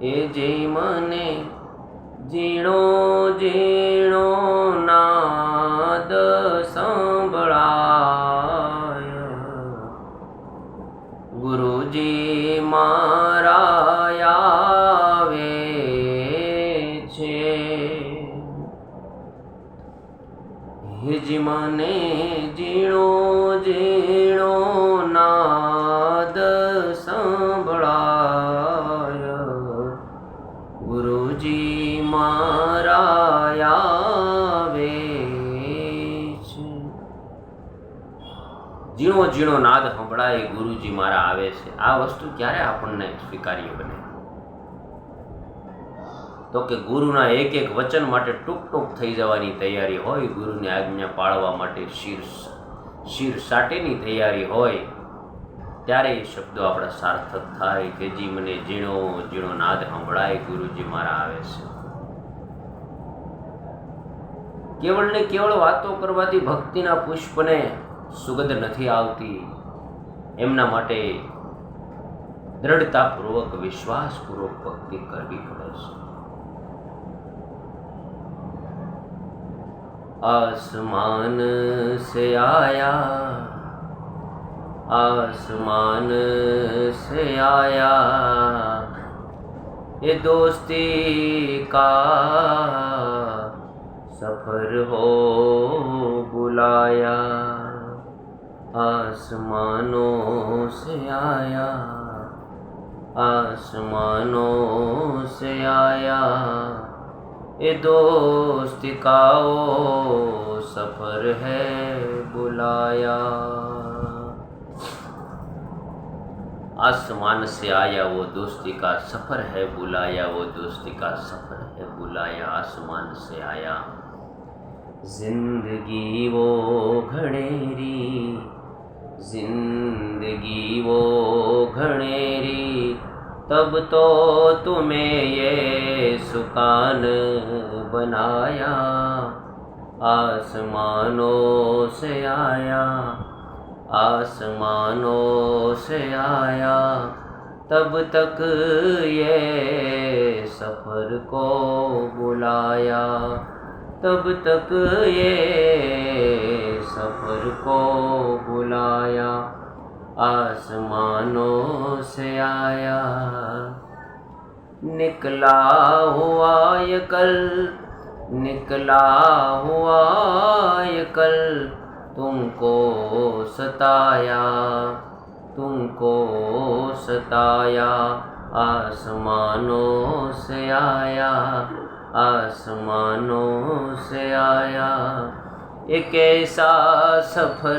એ જે મને ઝીણો ઝીણો નાદ સંભળાય, ગુરુજી મારા આવે છે. હેજી મને ઝીણો ઝીણો નાદ સંભળાય, ગુરુજી મારા આવે છે. ઝીણો ઝીણો નાદ સંભળાય, ગુરુજી મારા આવે છે. આ વસ્તુ ક્યારે આપણને સ્વીકાર્ય બને? તો કે ગુરુના એક એક વચન માટે ટૂંક ટૂંક થઈ જવાની તૈયારી હોય, ગુરુની આજ્ઞા પાળવા માટે શિર સાટેની તૈયારી હોય, ત્યારે એ શબ્દો આપણા સાર્થક થાય કે જી મને ઝીણો ઝીણો નાદ સંભળાય, ગુરુજી મારા આવે છે. કેવળ ને કેવળ વાતો કરવાથી ભક્તિના પુષ્પને સુગંધ નથી આવતી. એમના માટે દ્રઢતાપૂર્વક વિશ્વાસપૂર્વક ભક્તિ કરવી પડે છે. आसमान से आया, आसमान से आया, ये दोस्ती का सफर हो बुलाया. आसमानों से आया, आसमानों से आया, ये दोस्ती का वो सफर है बुलाया. आसमान से आया वो दोस्ती का सफर है बुलाया, वो दोस्ती का सफर है बुलाया. आसमान से आया. जिंदगी वो घड़ेरी, जिंदगी वो घड़ेरी, तब तो तुम्हें ये सुकान बनाया. आसमानों से आया, आसमानों से आया, तब तक ये सफर को बुलाया, तब तक ये सफर को बुलाया. आसमानों से आया. निकला हुआ ये कल, निकला हुआ ये कल, तुमको सताया, तुमको सताया. आसमानों से आया, आसमानों से आया. एक ऐसा सफर